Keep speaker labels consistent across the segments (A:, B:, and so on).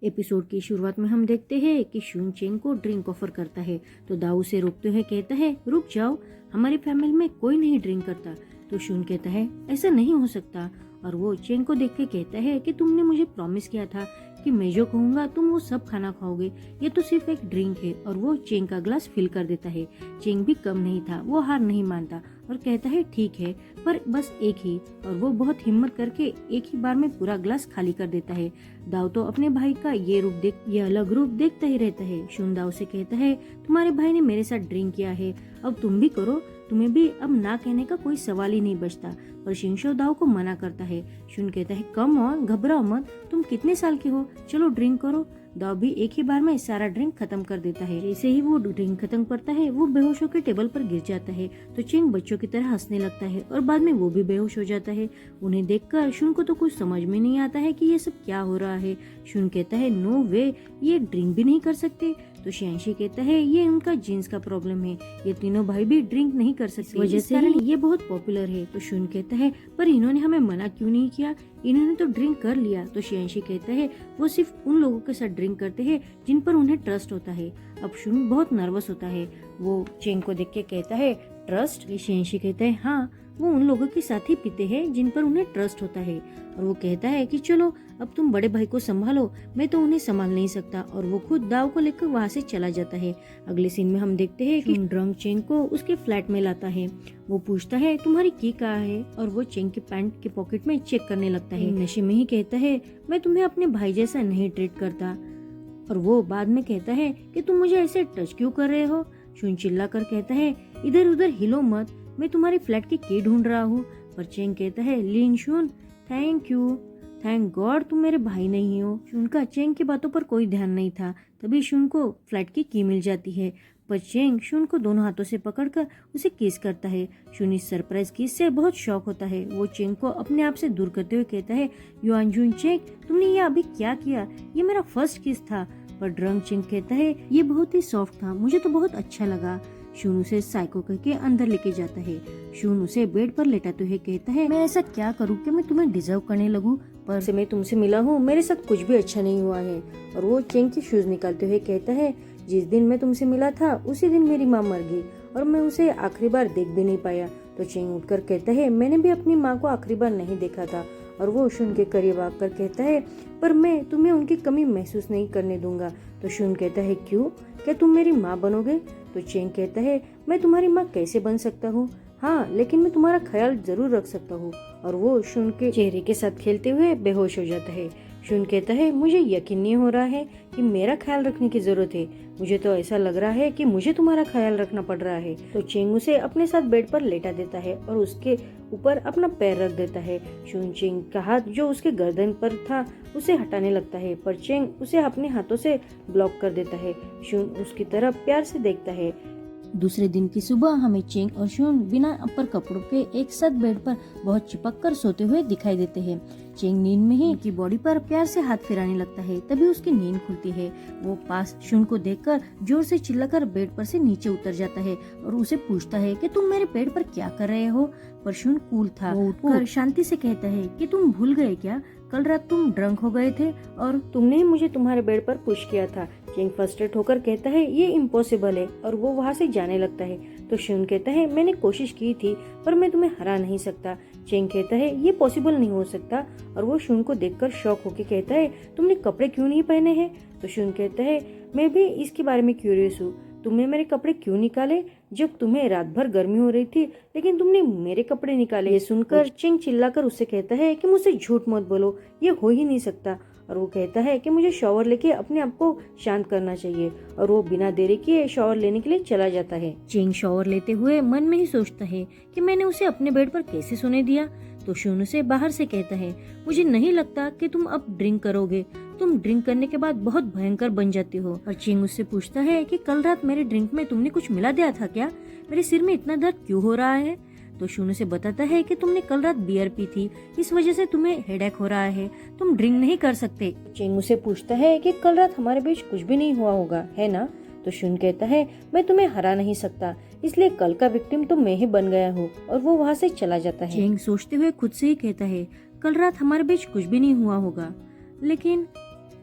A: Episode की शुरुआत में हम देखते हैं कि शुन चेंग को ड्रिंक ऑफर करता है तो दाऊ से रोकते हुए कहता है रुक जाओ, हमारी फैमिली में कोई नहीं ड्रिंक करता। तो शुन कहता है ऐसा नहीं हो सकता और वो चेंग को देख के कहता है कि तुमने मुझे प्रॉमिस किया था कि मैं जो कहूँगा तुम वो सब खाना खाओगे, ये तो सिर्फ एक ड्रिंक है। और वो चेंग का ग्लास फिल कर देता है। चेंग भी कम नहीं था, वो हार नहीं मानता और कहता है ठीक है पर बस एक ही। और वो बहुत हिम्मत करके एक ही बार में पूरा ग्लास खाली कर देता है। दाऊ तो अपने भाई का ये अलग रूप देखता ही रहता है। शुन दाऊ से कहता है तुम्हारे भाई ने मेरे साथ ड्रिंक किया है, अब तुम भी करो, तुम्हें भी अब ना कहने का कोई सवाल ही नहीं बचता। पर शिंशो दाऊ को मना करता है। शुन कहता है कम ऑन, घबराओ मत, तुम कितने साल के हो, चलो ड्रिंक करो। दाऊ भी एक ही बार में सारा ड्रिंक खत्म कर देता है। जैसे ही वो ड्रिंक खत्म करता है वो बेहोश होकर टेबल पर गिर जाता है। तो चिंग बच्चों की तरह हंसने लगता है और बाद में वो भी बेहोश हो जाता है। उन्हें देखकर शुन को तो कुछ समझ में नहीं आता है कि ये सब क्या हो रहा है। शुन कहता है नो वे, ये ड्रिंक भी नहीं कर सकते। तो शियांशी कहता है ये उनका जीन्स का प्रॉब्लम है, ये तीनों भाई भी ड्रिंक नहीं कर सकते, वजह से ये बहुत पॉपुलर है। तो शुन कहता है पर इन्होंने हमें मना क्यों नहीं किया, इन्होंने तो ड्रिंक कर लिया। तो शियांशी कहता है वो सिर्फ उन लोगों के साथ ड्रिंक करते हैं जिन पर उन्हें ट्रस्ट होता है। अब शुन बहुत नर्वस होता है। वो चेंग को देख के कहता है ट्रस्ट। शियांशी कहता है हाँ, वो उन लोगों के साथ ही पीते हैं जिन पर उन्हें ट्रस्ट होता है। और वो कहता है कि चलो अब तुम बड़े भाई को संभालो, मैं तो उन्हें संभाल नहीं सकता। और वो खुद दाव को लेकर वहाँ से चला जाता है। अगले सीन में हम देखते हैं कि ड्रंक चेंग को उसके फ्लैट में लाता है। वो पूछता है तुम्हारी की कहाँ है, और वो चेंग के पैंट के पॉकेट में चेक करने लगता है। नशे में ही कहता है मैं तुम्हें अपने भाई जैसा नहीं ट्रीट करता। और वो बाद में कहता है कि तुम मुझे ऐसे टच क्यों कर रहे हो। शुन चिल्ला कर कहता है इधर उधर हिलो मत, मैं तुम्हारे फ्लैट की ढूंढ रहा हूँ। पर चेंग कहता है लिन शुन थैंक यू, थैंक गॉड तुम मेरे भाई नहीं हो। शुन का चेंग की बातों पर कोई ध्यान नहीं था। तभी शुन को फ्लैट की मिल जाती है। पर चेंग शुन को दोनों हाथों से पकड़कर उसे किस करता है। शुन इस सरप्राइज किस से बहुत शॉक होता है। वो चेंग को अपने आप से दूर करते हुए कहता है युआनजुन चेंग, तुमने ये अभी क्या किया, ये मेरा फर्स्ट किस था। पर ड्रंक चेंग कहता है ये बहुत ही सॉफ्ट था, मुझे तो बहुत अच्छा लगा। शुन उसे साइको करके अंदर लेके जाता है। शुन उसे बेड पर लेटाते हुए कहता है मैं ऐसा क्या करूँ कि मैं तुम्हें डिजर्व करने लगूं, पर से मैं तुमसे मिला हूँ मेरे साथ कुछ भी अच्छा नहीं हुआ है। और वो चेंग की शूज निकालते हुए कहता है जिस दिन मैं तुमसे मिला था उसी दिन मेरी माँ मर गई और मैं उसे आखिरी बार देख भी नहीं पाया। तो चेंग उठकर कहता है मैंने भी अपनी माँ को आखिरी बार नहीं देखा था। और वो शुन के करीब आकर कहता है पर मैं तुम्हें उनकी कमी महसूस नहीं करने दूंगा। तो शुन कहता है क्यों, क्या तुम मेरी माँ बनोगे। तो चेंग कहता है मैं तुम्हारी माँ कैसे बन सकता हूँ, हाँ लेकिन मैं तुम्हारा ख्याल जरूर रख सकता हूँ। और वो शुन के चेहरे के साथ खेलते हुए बेहोश हो जाता है। शुन कहता है मुझे यकीन नहीं हो रहा है कि मेरा ख्याल रखने की जरूरत है, मुझे तो ऐसा लग रहा है कि मुझे तुम्हारा ख्याल रखना पड़ रहा है। तो चेंग उसे अपने साथ बेड पर लेटा देता है और उसके ऊपर अपना पैर रख देता है। शुन चेंग का हाथ जो उसके गर्दन पर था उसे हटाने लगता है, पर चेंग उसे अपने हाथों से ब्लॉक कर देता है। शुन उसकी तरफ प्यार से देखता है। दूसरे दिन की सुबह हमें चेंग और शुन बिना अपर कपड़ों के एक साथ बेड पर बहुत चिपक कर सोते हुए दिखाई देते हैं। चेंग नींद में ही उनकी बॉडी पर प्यार से हाथ फिराने लगता है। तभी उसकी नींद खुलती है। वो पास शुन को देखकर जोर से चिल्लाकर बेड पर से नीचे उतर जाता है और उसे पूछता है कि तुम मेरे बेड पर क्या कर रहे हो। पर शुन कूल था, वो उठकर शांति से कहता है कि तुम भूल गए क्या, कल रात तुम ड्रंक हो गए थे और तुमने ही मुझे तुम्हारे बेड पर पुश किया था। चेंग फ्रस्ट्रेट होकर कहता है ये इम्पॉसिबल है और वो वहाँ से जाने लगता है। तो शुन कहता है मैंने कोशिश की थी पर मैं तुम्हें हरा नहीं सकता। चेंग कहता है ये पॉसिबल नहीं हो सकता और वो शुन को देखकर शॉक होकर कहता है तुमने कपड़े क्यों नहीं पहने हैं। तो शुन कहता है मैं भी इसके बारे में क्यूरियस हूँ, तुमने मेरे कपड़े क्यों निकाले जब तुम्हें रात भर गर्मी हो रही थी, लेकिन तुमने मेरे कपड़े निकाले। ये सुनकर चिंग चिल्लाकर उससे कहता है कि मुझसे झूठ मत बोलो, ये हो ही नहीं सकता। और वो कहता है कि मुझे शॉवर लेके अपने आप को शांत करना चाहिए। और वो बिना देरी किए शॉवर लेने के लिए चला जाता है। चिंग शॉवर लेते हुए मन में ही सोचता है कि मैंने उसे अपने बेड पर कैसे सोने दिया। तो शुन उसे बाहर से कहता है मुझे नहीं लगता कि तुम अब ड्रिंक करोगे, तुम ड्रिंक करने के बाद बहुत भयंकर बन जाती हो। और चिंग उससे पूछता है कि कल रात मेरे ड्रिंक में तुमने कुछ मिला दिया था क्या, मेरे सिर में इतना दर्द क्यों हो रहा है। तो शुन उसे बताता है कि तुमने कल रात बियर पी थी, इस वजह से तुम्हें हेडेक हो रहा है, तुम ड्रिंक नहीं कर सकते। चिंग उसे पूछता है कि कल रात हमारे बीच कुछ भी नहीं हुआ होगा, है ना। तो शुन कहता है मैं तुम्हें हरा नहीं सकता, इसलिए कल का विक्टिम तो मैं ही बन गया हूँ। और वो वहाँ से चला जाता है। चिंग सोचते हुए खुद से ही कहता है कल रात हमारे बीच कुछ भी नहीं हुआ होगा, लेकिन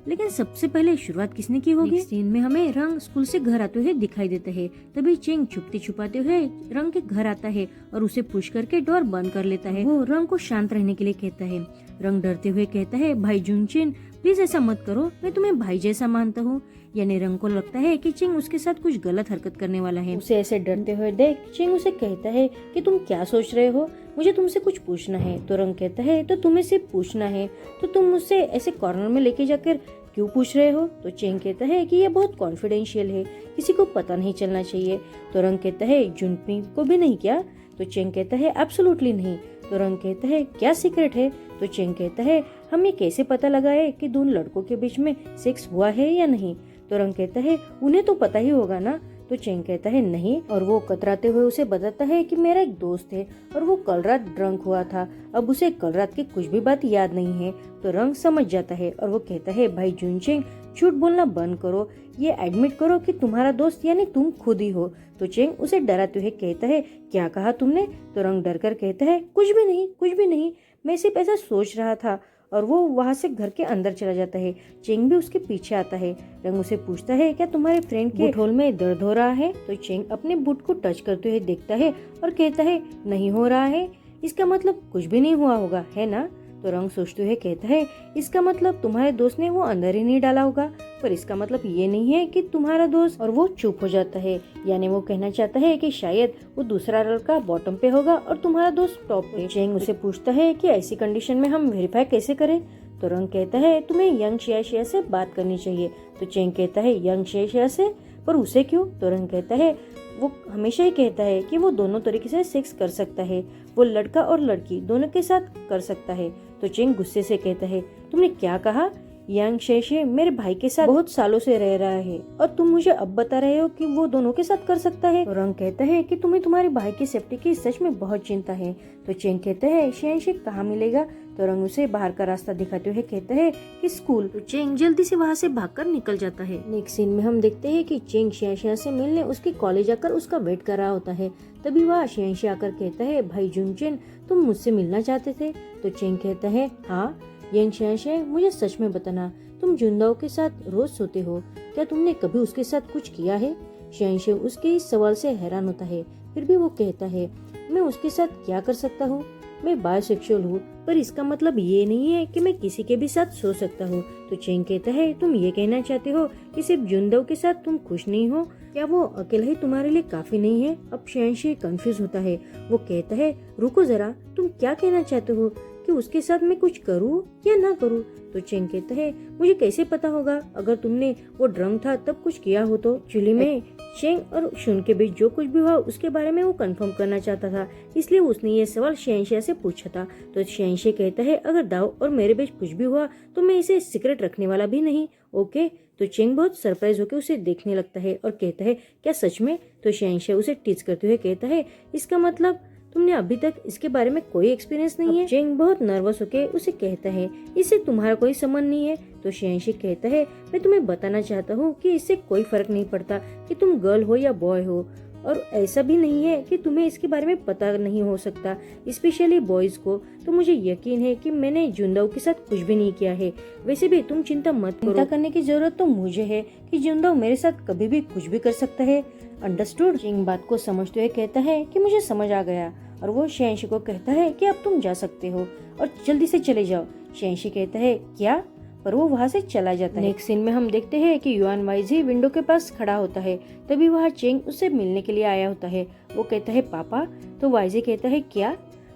A: लेकिन सबसे पहले शुरुआत किसने की होगी? सीन में हमें रंग स्कूल से घर आते हुए दिखाई देता है। तभी चेंग छुपते छुपाते हुए रंग के घर आता है और उसे पुश करके डोर बंद कर लेता है। वो रंग को शांत रहने के लिए कहता है। रंग डरते हुए कहता है, भाई जुनचिन प्लीज ऐसा मत करो, मैं तुम्हें भाई जैसा मानता हूँ। यानी रंग को लगता है कि चिंग उसके साथ कुछ गलत हरकत करने वाला है। उसे ऐसे डरते हुए देख चिंग उसे कहता है कि तुम क्या सोच रहे हो, मुझे तुमसे कुछ पूछना है। तो रंग कहता है, तो तुम्हें सिर्फ पूछना है तो तुम मुझसे ऐसे कॉर्नर में लेके जाकर क्यों पूछ रहे हो? तो चिंग कहता है कि यह बहुत कॉन्फिडेंशियल है, किसी को पता नहीं चलना चाहिए। तो रंग कहता है, जुनपिंग को भी नहीं क्या? तो चिंग कहता है, एब्सोल्युटली नहीं। तो रंग कहता है, क्या सीक्रेट है? तो चिंग कहता है, हम ये कैसे पता लगाए कि दोनों लड़कों के बीच में सेक्स हुआ है या नहीं? तो रंग कहता है, उन्हें तो पता ही होगा ना। तो चिंग कहता है, नहीं। और वो कतराते हुए उसे बताता है कि मेरा एक दोस्त है और वो कल रात ड्रंक हुआ था, अब उसे कल रात की कुछ भी बात याद नहीं है। तो रंग समझ जाता है और वो कहता है, भाई जुनचिंग झूठ बोलना बंद करो, ये एडमिट करो कि तुम्हारा दोस्त यानी तुम खुद ही हो। तो चिंग उसे डराते हुए कहता है, क्या कहा तुमने? तो रंग डर कर कहता है, कुछ भी नहीं, कुछ भी नहीं, मैं सिर्फ ऐसा सोच रहा था। और वो वहाँ से घर के अंदर चला जाता है। चिंग भी उसके पीछे आता है। रंग उसे पूछता है, क्या तुम्हारे फ्रेंड के बूट होल में दर्द हो रहा है? तो चिंग अपने बूट को टच करते हुए देखता है और कहता है, नहीं हो रहा है, इसका मतलब कुछ भी नहीं हुआ होगा, है ना? तो रंग सोचते हुए कहता है, इसका मतलब तुम्हारे दोस्त ने वो अंदर ही नहीं डाला होगा, पर इसका मतलब ये नहीं है कि तुम्हारा दोस्त। और वो चुप हो जाता है, यानी वो कहना चाहता है कि शायद वो दूसरा लड़का बॉटम पे होगा और तुम्हारा दोस्त टॉप पे। चेंग उसे पूछता है कि ऐसी कंडीशन में हम वेरीफाई कैसे करें? तो रंग कहता है, तुम्हें यंग शिया से बात करनी चाहिए। तो चेंग कहता है, यंग शिया से? पर उसे क्यों? तो रंग कहता है, वो हमेशा ही कहता है कि वो दोनों तरीके से सेक्स कर सकता है, वो लड़का और लड़की दोनों के साथ कर सकता है। तो चिंग गुस्से से कहता है, तुमने क्या कहा? यांग शेशे मेरे भाई के साथ बहुत सालों से रह रहा है और तुम मुझे अब बता रहे हो कि वो दोनों के साथ कर सकता है? तो रंग कहता है कि तुम्हें तुम्हारे भाई की सेफ्टी की सच में बहुत चिंता है। तो चिंग कहता है, शेशे कहाँ मिलेगा? तो रंग उसे बाहर का रास्ता दिखाते हुए कहता है कि स्कूल। तो चिंग जल्दी से वहाँ से भागकर निकल जाता है। नेक्स्ट सीन में हम देखते हैं कि चिंग शेशे से मिलने उसके कॉलेज आकर उसका वेट कर रहा होता है। तभी वह शेशे आकर कहता है, भाई जुनचिन तुम मुझसे मिलना चाहते थे? तो चिंग कहता है, हाँ। यंग शेशे मुझे सच में बताना, तुम जुनदाओ के साथ रोज सोते हो, क्या तुमने कभी उसके साथ कुछ किया है? शेशे उसके इस सवाल से हैरान होता है, फिर भी वो कहता है, मैं उसके साथ क्या कर सकता हूँ? मैं बायोसेक्सुअल हूँ, पर इसका मतलब ये नहीं है कि मैं किसी के भी साथ सो सकता हूँ। तो चेंग कहता है, तुम ये कहना चाहते हो कि सिर्फ जुनदाओ के साथ तुम खुश नहीं हो? क्या वो अकेला ही तुम्हारे लिए काफी नहीं है? अब शेशे कंफ्यूज होता है। वो कहता है, रुको जरा, तुम क्या कहना चाहते हो कि उसके साथ मैं कुछ करूँ या ना करूँ? तो चेंग कहता है, मुझे कैसे पता होगा? अगर तुमने वो ड्रंक था तब कुछ किया हो तो। चुली में चेंग और शुन के बीच जो कुछ भी हुआ उसके बारे में वो कंफर्म करना चाहता था, इसलिए उसने ये सवाल शेनशे से पूछा था। तो शेनशे कहता है, अगर दाओ और मेरे बीच कुछ भी हुआ तो मैं इसे सीक्रेट रखने वाला भी नहीं, ओके? तो चेंग बहुत सरप्राइज होकर उसे देखने लगता है और कहता है, क्या सच में? तो शेनशे उसे टीच करते हुए कहता है, इसका मतलब तुमने अभी तक इसके बारे में कोई एक्सपीरियंस नहीं है? चेंग बहुत नर्वस होके उसे कहता है, इससे तुम्हारा कोई संबंध नहीं है। तो शेनशे कहता है, मैं तुम्हें बताना चाहता हूँ कि इससे कोई फर्क नहीं पड़ता कि तुम गर्ल हो या बॉय हो, और ऐसा भी नहीं है कि तुम्हें इसके बारे में पता नहीं हो सकता, स्पेशली बॉयज को। तो मुझे यकीन है कि मैंने जुनदाओ के साथ कुछ भी नहीं किया है। वैसे भी तुम चिंता मत करो, चिंता करने की जरूरत तो मुझे है कि जुनदाओ मेरे साथ कभी भी कुछ भी कर सकता है, अंडरस्टूड? चिंग बात को समझते हुए कहता है कि मुझे समझ आ गया, और वो शेनशे को कहता है कि अब तुम जा सकते हो और जल्दी से चले जाओ। शेनशे कहता है, क्या? पर वो वहाँ से चला जाता है। नेक्स्ट सीन में हम देखते हैं कि युआन वाइजी विंडो के पास खड़ा होता है। तभी वहाँ चेंग उससे मिलने के लिए आया होता है। वो कहता है, पापा? तो वाइजी कहता है, क्या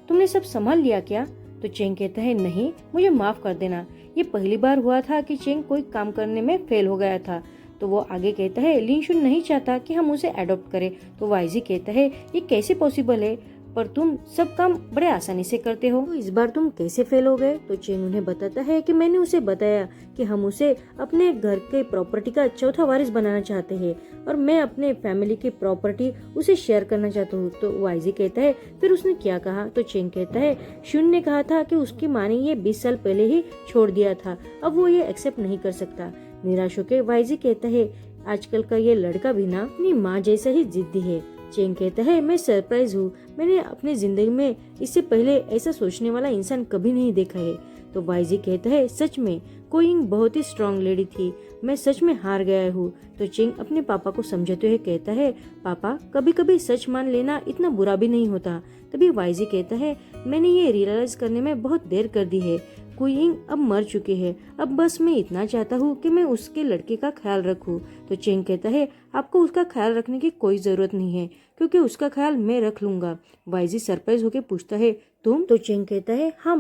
A: तुमने सब संभाल लिया क्या? तो चेंग कहता है, नहीं, मुझे माफ कर देना, ये पहली बार हुआ था कि चेंग कोई काम करने में फेल हो गया था। तो वो आगे कहता है, लिनशुन नहीं चाहता कि हम उसे अडॉप्ट करें। तो वाइजी कहता है, ये कैसे पॉसिबल है? पर तुम सब काम बड़े आसानी से करते हो, तो इस बार तुम कैसे फेल हो गए? तो चेंग उन्हें बताता है कि मैंने उसे बताया कि हम उसे अपने घर के प्रॉपर्टी का चौथा वारिस बनाना चाहते हैं और मैं अपने फैमिली की प्रॉपर्टी उसे शेयर करना चाहता हूँ। तो वाइजी कहता है, फिर उसने क्या कहा? तो चेंग कहता है, शुन ने कहा था कि उसकी माँ ने ये 20 साल पहले ही छोड़ दिया था, अब वो ये एक्सेप्ट नहीं कर सकता। निराश होकर वाइजी कहता है, आजकल का ये लड़का भी ना अपनी माँ जैसा ही जिद्दी है। चेंग कहता है, मैं सरप्राइज हूँ, मैंने अपनी जिंदगी में इससे पहले ऐसा सोचने वाला इंसान कभी नहीं देखा है। तो वाइजी कहता है, सच में? कोइंग बहुत ही स्ट्रांग लेडी थी, मैं सच में हार गया हूँ। तो चिंग अपने पापा को समझाते हुए कहता है, पापा कभी कभी सच मान लेना इतना बुरा भी नहीं होता। तभी वाइजी कहता है, मैंने ये रियलाइज करने में बहुत देर कर दी है। कुइंग अब मर चुके हैं, अब बस मैं इतना चाहता हूँ कि मैं उसके लड़के का ख्याल रखूँ। तो चिंग कहता है, आपको उसका ख्याल रखने की कोई जरूरत नहीं है, क्योंकि उसका ख्याल मैं रख लूंगा। वाइजी सरप्राइज होकर पूछता है, तुम? तो चिंग कहता है, हाँ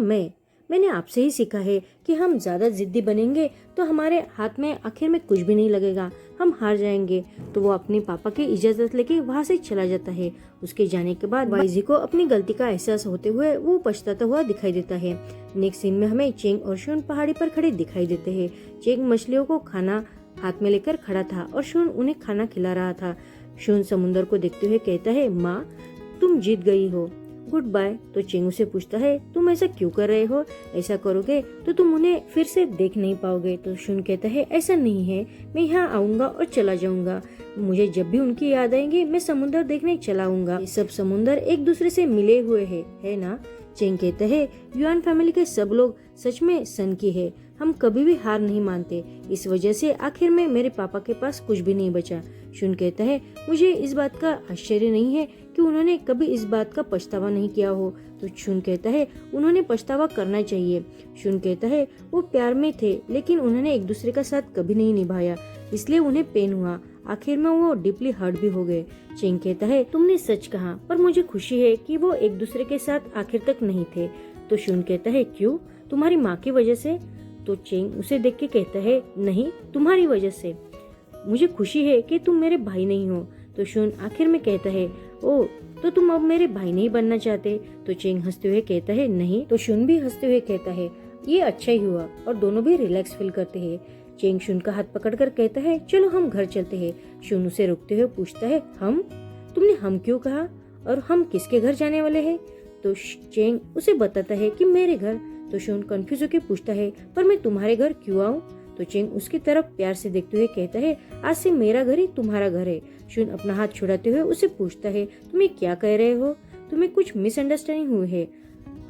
A: मैंने आपसे ही सीखा है कि हम ज्यादा जिद्दी बनेंगे तो हमारे हाथ में आखिर में कुछ भी नहीं लगेगा, हम हार जाएंगे। तो वो अपने पापा की इजाजत लेके वहाँ से चला जाता है। उसके जाने के बाद वाइजी को अपनी गलती का एहसास होते हुए वो पछताता हुआ दिखाई देता है। नेक्स्ट सीन में हमें चेंग और शून पहाड़ी पर खड़े दिखाई देते हैं। चेंग मछलियों को खाना हाथ में लेकर खड़ा था और शून उन्हें खाना खिला रहा था। शून समुद्र को देखते हुए कहता है, माँ तुम जीत गई हो, गुड बाय। तो चेंग उसे पूछता है, तुम ऐसा क्यों कर रहे हो? ऐसा करोगे तो तुम उन्हें फिर से देख नहीं पाओगे। तो शून कहता है, ऐसा नहीं है, मैं यहाँ आऊंगा और चला जाऊंगा। मुझे जब भी उनकी याद आएंगी मैं समुद्र देखने चला आऊंगा। ये सब समुद्र एक दूसरे से मिले हुए है ना? चेंग कहता है, युआन फैमिली के सब लोग सच में सन की है, हम कभी भी हार नहीं मानते। इस वजह से आखिर में मेरे पापा के पास कुछ भी नहीं बचा। शून कहता है, मुझे इस बात का आश्चर्य नहीं है कि उन्होंने कभी इस बात का पछतावा नहीं किया हो। तो शून कहता है, उन्होंने पछतावा करना चाहिए। शून कहता है, वो प्यार में थे लेकिन उन्होंने एक दूसरे का साथ कभी नहीं निभाया, इसलिए उन्हें पेन हुआ। आखिर में वो डीपली हर्ट भी हो गए। चेंग कहता है, तुमने सच कहा, पर मुझे खुशी है कि वो एक दूसरे के साथ आखिर तक नहीं थे। तो शून कहता है, क्यों? तुम्हारी माँ की वजह से? तो चेंग उसे देख के कहता है, नहीं, तुम्हारी वजह से। मुझे खुशी है कि तुम मेरे भाई नहीं हो। तो शून आखिर में कहता है, ओ तो तुम अब मेरे भाई नहीं बनना चाहते? तो चेंग हंसते हुए कहता है, नहीं। तो शून भी हंसते हुए कहता है, ये अच्छा ही हुआ। और दोनों भी रिलैक्स फील करते हैं। चेंग शून का हाथ पकड़कर कहता है, चलो हम घर चलते हैं। शून उसे रुकते हुए पूछता है, हम? तुमने हम क्यों कहा, और हम किसके घर जाने वाले हैं? तो चेंग उसे बताता है कि मेरे घर। तो शून कंफ्यूज होकर पूछता है, पर मैं तुम्हारे घर क्यों आऊँ? तो चेंग उसकी तरफ प्यार से देखते हुए कहता है, आज से मेरा घर ही तुम्हारा घर है। शून अपना हाथ छुड़ाते हुए उसे पूछता है, तुम ये क्या कह रहे हो? तुम्हें कुछ मिसअंडरस्टैंडिंग हुई है,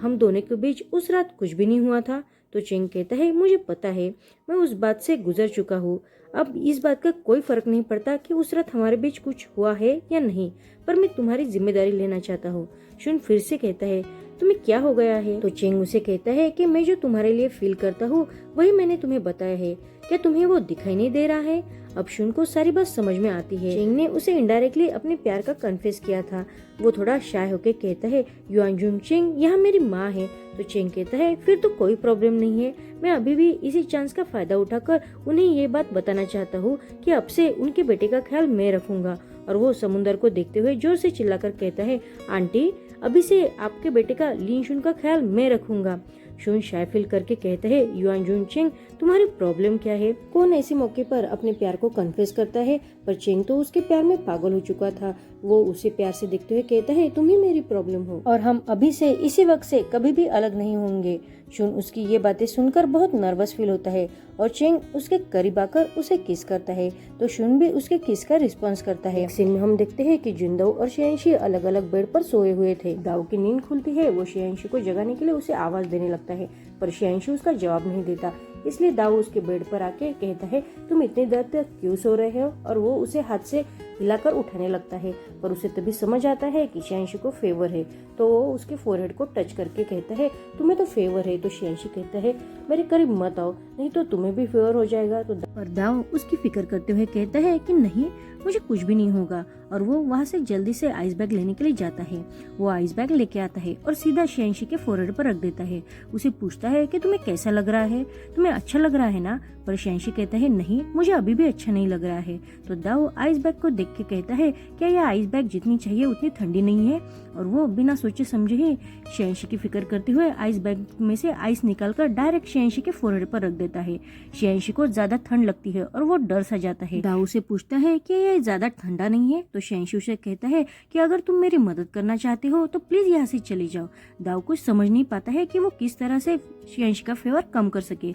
A: हम दोनों के बीच उस रात कुछ भी नहीं हुआ था। तो चेंग कहता है, मुझे पता है, मैं उस बात से गुजर चुका हूँ। अब इस बात का कोई फर्क नहीं पड़ता कि उस रात हमारे बीच कुछ हुआ है या नहीं, पर मैं तुम्हारी जिम्मेदारी लेना चाहता हूँ। शून फिर से कहता है, तुम्हें क्या हो गया है? तो चेंग उसे कहता है कि मैं जो तुम्हारे लिए फील करता हूँ वही मैंने तुम्हें बताया है, क्या तुम्हें वो दिखाई नहीं दे रहा है? अब शून को सारी बात समझ में आती है। चेंग ने उसे इनडायरेक्टली अपने प्यार का कन्फेस किया था। वो थोड़ा शाय होकर कहता है, युआनजुंग चिंग यहाँ मेरी माँ है। तो चेंग कहता है, फिर तो कोई प्रॉब्लम नहीं है, मैं अभी भी इसी चांस का फायदा उठाकर उन्हें ये बात बताना चाहता हूँ कि अब से उनके बेटे का ख्याल मैं रखूंगा। और वो समुद्र को देखते हुए जोर से चिल्लाकर कहता है, आंटी अभी से आपके बेटे का लीन शुन का ख्याल मैं रखूंगा। शून शाय फील करके कहता है, युआनजुंग चिंग तुम्हारी प्रॉब्लम क्या है? कौन ऐसे मौके पर अपने प्यार को कन्फेस करता है? पर चिंग तो उसके प्यार में पागल हो चुका था। वो उसे प्यार से देखते हुए कहता है, तुम ही मेरी प्रॉब्लम हो और हम अभी से इसी वक्त से कभी भी अलग नहीं होंगे। शून उसकी ये बातें सुनकर बहुत नर्वस फील होता है और चिंग उसके करीब आकर उसे किस करता है। तो शून भी उसके किस का रिस्पॉन्स करता है। सीन में हम देखते हैं कि जुनदाओ और शियांशी अलग अलग बेड पर सोए हुए थे। दाओ की नींद खुलती है, वो शियांशी को जगाने के लिए उसे आवाज देने लगता है, पर शियांशी उसका जवाब नहीं देता। इसलिए दाओ उसके बेड पर आके कहता है, तुम इतनी देर तक क्यों सो रहे हो? और वो उसे हाथ से हिलाकर उठाने लगता है, पर उसे तभी समझ आता है कि शियांशी को फेवर है। तो वो उसके फोरहेड को टच करके कहता है, तुम्हें तो फेवर है। तो शियांशी कहता है, मेरे करीब मत आओ, नहीं तो तुम्हें भी फेवर हो जाएगा। तो पर दाओ उसकी फिक्र करते हुए कहता है कि नहीं, मुझे कुछ भी नहीं होगा। और वो वहाँ से जल्दी से आइस बैग लेने के लिए जाता है। वो आइस बैग लेके आता है और सीधा शियांशी के फोरहेड पर रख देता है। उसे पूछता है कि तुम्हें कैसा लग रहा है, तुम्हें अच्छा लग रहा है ना? पर शियांशी कहता है, नहीं, मुझे अभी भी अच्छा नहीं लग रहा है। तो दाओ आइस बैग को देख के कहता है, क्या यह आइस बैग जितनी चाहिए उतनी ठंडी नहीं है? और वो बिना सोचे समझे ही शियांशी की फिक्र करते हुए आइस बैग में से आइस निकालकर डायरेक्ट शियांशी के फोरहेड पर रख देता है। शियांशी को ज्यादा ठंड लगती है और वो डर सा जाता है। दाओ से पूछता है कि यह ज्यादा ठंडा नहीं है? तो शियांशी उसे कहता है कि अगर तुम मेरी मदद करना चाहते हो तो प्लीज यहाँ से चले जाओ। दाओ कुछ समझ नहीं पाता है कि वो किस तरह से शियांशी का फेवर कम कर सके,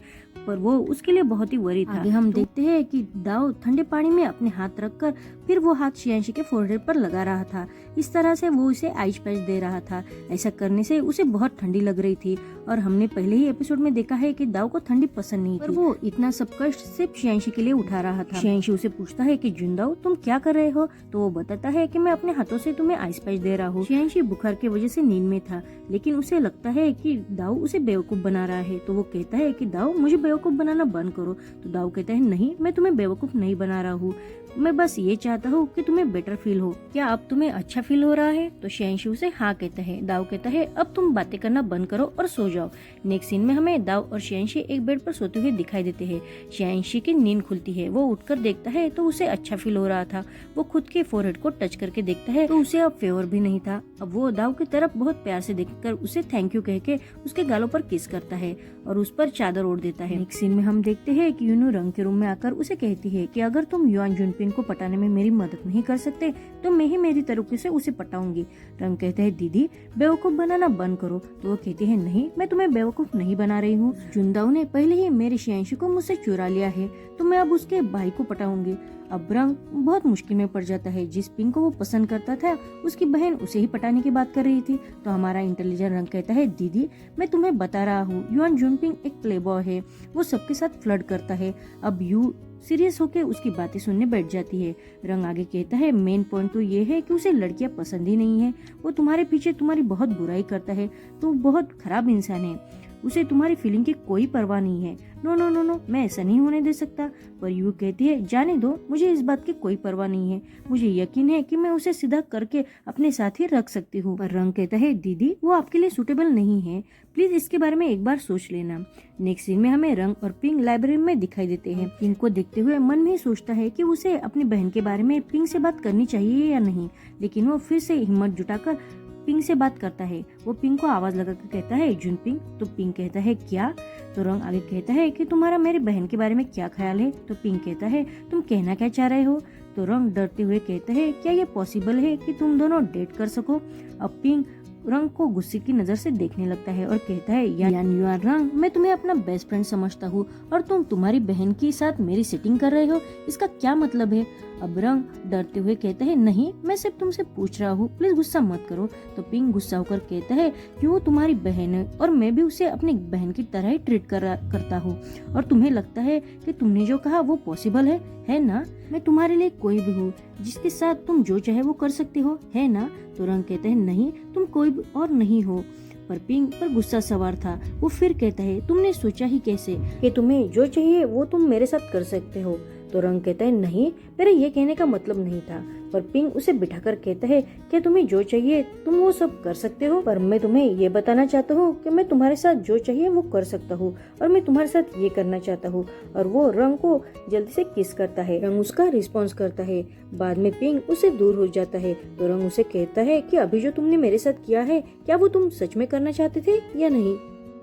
A: पर वो उसके लिए बहुत बहुत ही वरी था। आगे हम देखते हैं कि दाऊ ठंडे पानी में अपने हाथ रखकर फिर वो हाथ शियांशी के फोरहेड पर लगा रहा था। इस तरह से वो उसे आइस पैच दे रहा था। ऐसा करने से उसे बहुत ठंडी लग रही थी और हमने पहले ही एपिसोड में देखा है कि दाऊ को ठंडी पसंद नहीं थी, पर वो इतना सब कष्ट सिर्फ शियांशी के लिए उठा रहा था। शियांशी उसे पूछता है कि जुनदाऊ तुम क्या कर रहे हो, तो वो बताता है कि मैं अपने हाथों से तुम्हें आइस पैच दे रहा हूँ। शियांशी बुखार की वजह से नींद में था, लेकिन उसे लगता है कि दाऊ उसे बेवकूफ बना रहा है, तो वो कहता है कि दाऊ मुझे बेवकूफ बनाना बंद करो। तो दाऊ कहता है नहीं, मैं तुम्हें बेवकूफ नहीं बना रहा हूँ, मैं बस ये चाहता हूँ कि तुम्हें बेटर फील हो। क्या अब तुम्हें अच्छा फील हो रहा है? तो शियांशी उसे हाँ कहता है। दाऊ कहता है अब तुम बातें करना बंद करो और सो जाओ। नेक्स्ट सीन में हमें दाऊ और शियांशी एक बेड पर सोते हुए दिखाई देते हैं। शियांशी की नींद खुलती है, वो उठकर देखता है तो उसे अच्छा फील हो रहा था। वो खुद के फोरहेड को टच करके देखता है तो उसे अब फेवर भी नहीं था। अब वो दाऊ की तरफ बहुत प्यार से देखकर उसे थैंक यू कह के उसके गालों पर किस करता है और उस पर चादर ओढ़ देता है। नेक्स्ट सीन में हम देखते हैं कि यूनू रंग के रूम में आकर उसे कहती है कि अगर तुम युआन जुनपिंग को पटाने में मेरी मदद नहीं कर सकते तो मैं ही मेरी तरीके से उसे पटाऊंगी। रंग कहता है दीदी बेवकूफ बनाना बंद करो। तो वो कहती है नहीं, मैं तुम्हें बेवकूफ नहीं बना रही हूँ। जुनदाऊ ने पहले ही मेरे शियांशी को मुझसे चुरा लिया है, तो मैं अब उसके भाई को पटाऊंगी। अब रंग बहुत मुश्किल में पड़ जाता है। जिस पिंग को वो पसंद करता था उसकी बहन उसे ही पटाने की बात कर रही थी। तो हमारा इंटेलिजेंट रंग कहता है दीदी मैं तुम्हें बता रहा हूँ, युआन जुनपिंग एक प्लेबॉय है, वो सबके साथ फ्लर्ट करता है। अब यू सीरियस होके उसकी बातें सुनने बैठ जाती है। रंग आगे कहता है मेन पॉइंट तो ये है कि उसे लड़कियां पसंद ही नहीं है, वो तुम्हारे पीछे तुम्हारी बहुत बुराई करता है, तो बहुत खराब इंसान है, उसे तुम्हारी फीलिंग की कोई परवाह नहीं है। नो नो नो नो, मैं ऐसा नहीं होने दे सकता। पर यू कहती है जाने दो, मुझे इस बात की कोई परवाह नहीं है, मुझे यकीन है कि मैं उसे सीधा करके अपने साथ ही रख सकती हूँ। पर रंग कहता है दीदी वो आपके लिए सूटेबल नहीं है, प्लीज इसके बारे में एक बार सोच लेना। नेक्स्ट सीन में हमें रंग और पिंग लाइब्रेरी में दिखाई देते हैं। पिंग को देखते हुए मन में ही सोचता है कि उसे अपनी बहन के बारे में पिंग से बात करनी चाहिए या नहीं, लेकिन वो फिर से हिम्मत जुटाकर पिंग से बात करता है। वो पिंग को आवाज लगाकर कहता है जुनपिंग। तो पिंग कहता है क्या? तो रंग आगे कहता है कि तुम्हारा मेरी बहन के बारे में क्या ख्याल है? तो पिंग कहता है तुम कहना क्या चाह रहे हो? तो रंग डरते हुए कहता है क्या ये पॉसिबल है कि तुम दोनों डेट कर सको? अब पिंग रंग को गुस्से की नजर से देखने लगता है और कहता है यान युआन रंग, मैं तुम्हें अपना बेस्ट फ्रेंड समझता हूँ और तुम तुम्हारी बहन के साथ मेरी सेटिंग कर रहे हो, इसका क्या मतलब है? अब रंग डरते हुए कहता है नहीं, मैं सिर्फ तुमसे पूछ रहा हूँ, प्लीज गुस्सा मत करो। तो पिंग गुस्सा होकर कहता है कि वो तुम्हारी बहन है और मैं भी उसे अपनी बहन की तरह ही ट्रीट करता हूँ, और तुम्हें लगता है कि तुमने जो कहा वो पॉसिबल है ना? मैं तुम्हारे लिए कोई भी हूँ जिसके साथ तुम जो चाहे वो कर सकते हो, है ना? तो रंग कहते हैं नहीं, तुम कोई और नहीं हो। पर पिंग पर गुस्सा सवार था। वो फिर कहता है तुमने सोचा ही कैसे कि तुम्हें जो चाहिए वो तुम मेरे साथ कर सकते हो? तो रंग कहता है नहीं, मेरा ये कहने का मतलब नहीं था। पर पिंग उसे बिठाकर कहता है कि तुम्हें जो चाहिए तुम वो सब कर सकते हो, पर मैं तुम्हें ये बताना चाहता हूँ कि मैं तुम्हारे साथ जो चाहिए वो कर सकता हूँ और मैं तुम्हारे साथ ये करना चाहता हूँ। और वो रंग को जल्दी से किस करता है। रंग उसका रिस्पॉन्स करता है। बाद में पिंग उससे दूर हो जाता है। तो रंग उसे कहता है कि अभी जो तुमने मेरे साथ किया है क्या वो तुम सच में करना चाहते थे या नहीं?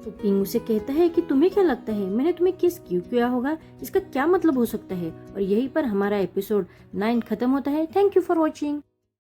A: तो पिंग उसे कहता है कि तुम्हें क्या लगता है मैंने तुम्हें किस क्यों किया होगा, इसका क्या मतलब हो सकता है? और यहीं पर हमारा एपिसोड 9 खत्म होता है। Thank you for watching.